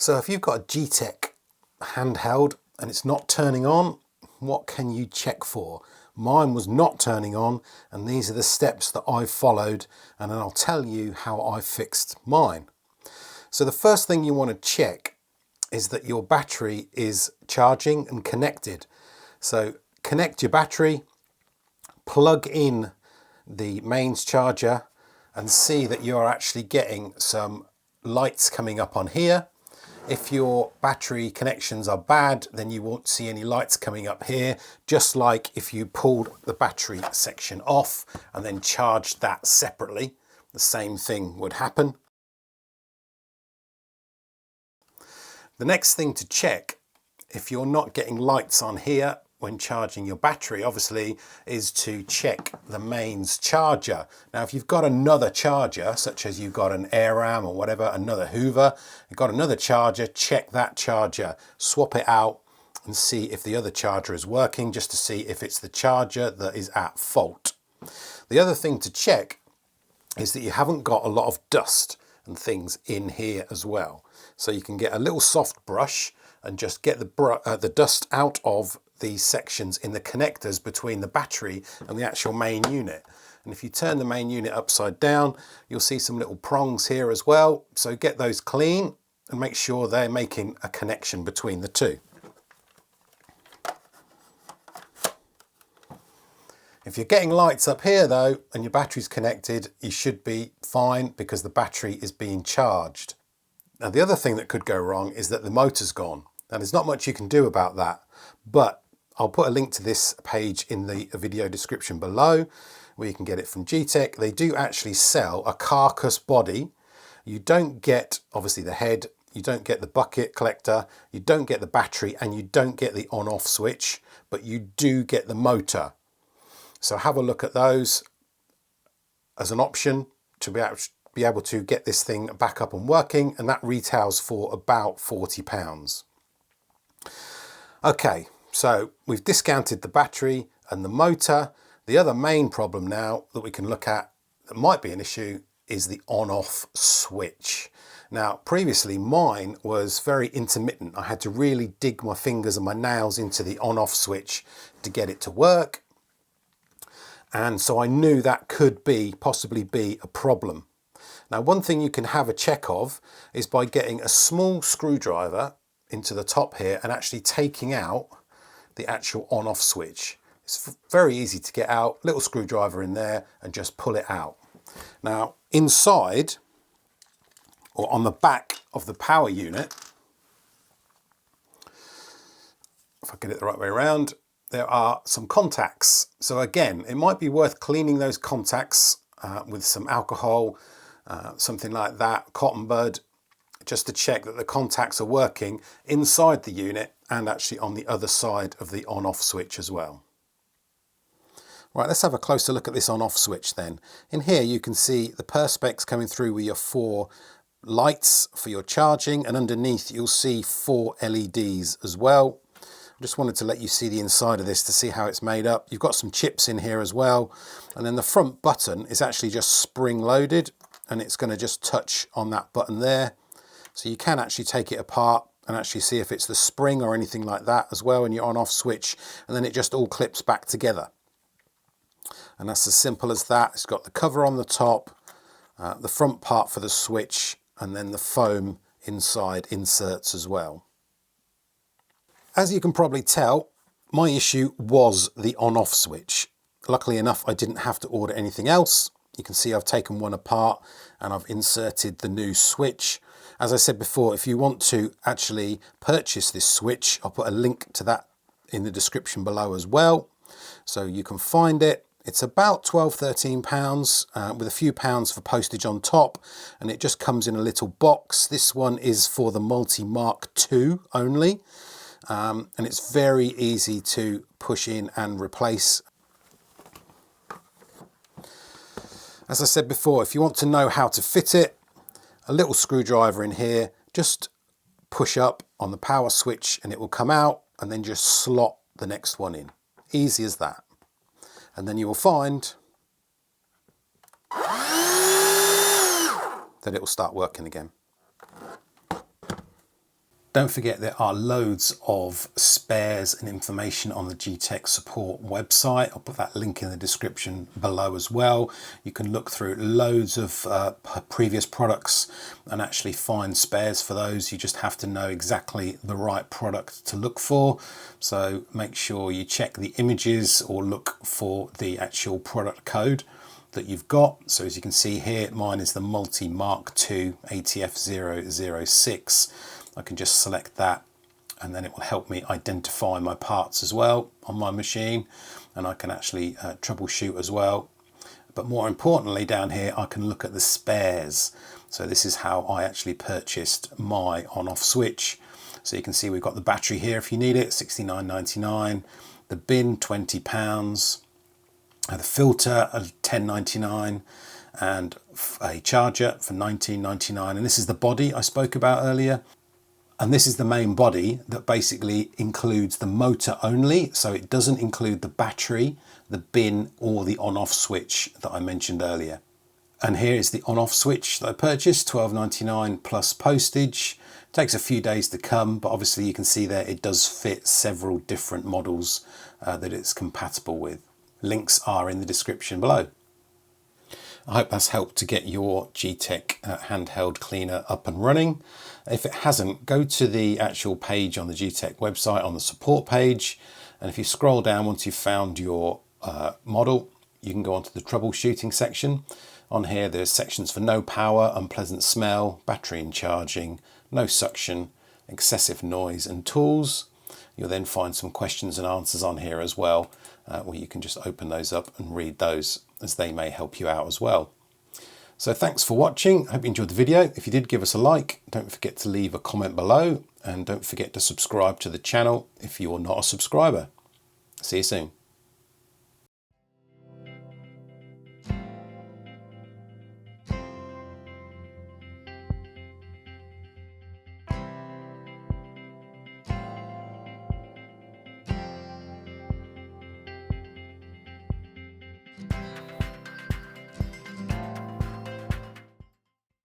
So if you've got a GTech handheld and it's not turning on, what can you check for? Mine was not turning on, and these are the steps that I've followed, and then I'll tell you how I fixed mine. So the first thing you want to check is that your battery is charging and connected. So connect your battery, plug in the mains charger, and see that you're actually getting some lights coming up on here. If your battery connections are bad, then you won't see any lights coming up here, just like if you pulled the battery section off and then charged that separately, the same thing would happen. The next thing to check, if you're not getting lights on here when charging your battery, obviously, is to check the mains charger. Now, if you've got another charger, such as you've got an AirRam or whatever, another Hoover, you've got another charger, check that charger, swap it out and see if the other charger is working, just to see if it's the charger that is at fault. The other thing to check is that you haven't got a lot of dust and things in here as well. So you can get a little soft brush and just get the dust out of these sections in the connectors between the battery and the actual main unit. And if you turn the main unit upside down, you'll see some little prongs here as well. So get those clean and make sure they're making a connection between the two. If you're getting lights up here though, and your battery's connected, you should be fine because the battery is being charged. Now the other thing that could go wrong is that the motor's gone. Now there's not much you can do about that, but I'll put a link to this page in the video description below where you can get it from GTech. They do actually sell a carcass body. You don't get, obviously, the head, you don't get the bucket collector, you don't get the battery, and you don't get the on-off switch, but you do get the motor. So have a look at those as an option to be able to get this thing back up and working, and that retails for about £40. Okay, so we've discounted the battery and the motor. The other main problem now that we can look at that might be an issue is the on-off switch. Now, previously mine was very intermittent. I had to really dig my fingers and my nails into the on-off switch to get it to work. And so I knew that could possibly be a problem. Now, one thing you can have a check of is by getting a small screwdriver into the top here and actually taking out the actual on-off switch. It's very easy to get out, little screwdriver in there and just pull it out. Now, inside or on the back of the power unit, if I get it the right way around, there are some contacts. So again, it might be worth cleaning those contacts with some alcohol, something like that, cotton bud, just to check that the contacts are working inside the unit and actually on the other side of the on-off switch as well. Right, let's have a closer look at this on-off switch then. In here you can see the perspex coming through with your 4 lights for your charging, and underneath you'll see 4 LEDs as well. I just wanted to let you see the inside of this to see how it's made up. You've got some chips in here as well, and then the front button is actually just spring loaded, and it's going to just touch on that button there. So you can actually take it apart and actually see if it's the spring or anything like that as well in your on-off switch, and then it just all clips back together. And that's as simple as that. It's got the cover on the top, the front part for the switch, and then the foam inside inserts as well. As you can probably tell, my issue was the on-off switch. Luckily enough, I didn't have to order anything else. You can see I've taken one apart and I've inserted the new switch. As I said before, if you want to actually purchase this switch, I'll put a link to that in the description below as well. So you can find it. It's about £12–13 with a few pounds for postage on top, and it just comes in a little box. This one is for the Multi Mark II only, and it's very easy to push in and replace. As I said before, if you want to know how to fit it, a little screwdriver in here, just push up on the power switch and it will come out, and then just slot the next one in. Easy as that. And then you will find that it will start working again. Don't forget there are loads of spares and information on the GTech support website. I'll put that link in the description below as well. You can look through loads of previous products and actually find spares for those. You just have to know exactly the right product to look for. So make sure you check the images or look for the actual product code that you've got. So as you can see here, mine is the Multi Mark II ATF006. I can just select that and then it will help me identify my parts as well on my machine, and I can actually troubleshoot as well. But more importantly, down here I can look at the spares. So this is how I actually purchased my on-off switch. So you can see we've got the battery here if you need it, £69.99, the bin £20, the filter £10.99, and a charger for £19.99. And this is the body I spoke about earlier. And this is the main body that basically includes the motor only. So it doesn't include the battery, the bin, or the on-off switch that I mentioned earlier. And here is the on-off switch that I purchased, £12.99 plus postage. It takes a few days to come, but obviously you can see there it does fit several different models that it's compatible with. Links are in the description below. I hope that's helped to get your GTech handheld cleaner up and running. If it hasn't, go to the actual page on the GTech website, on the support page, and if you scroll down once you've found your model, you can go onto the troubleshooting section. On here there's sections for no power, unpleasant smell, battery and charging, no suction, excessive noise and tools. You'll then find some questions and answers on here as well, where you can just open those up and read those, as they may help you out as well. So thanks for watching. I hope you enjoyed the video. If you did, give us a like. Don't forget to leave a comment below, and don't forget to subscribe to the channel if you're not a subscriber. See you soon.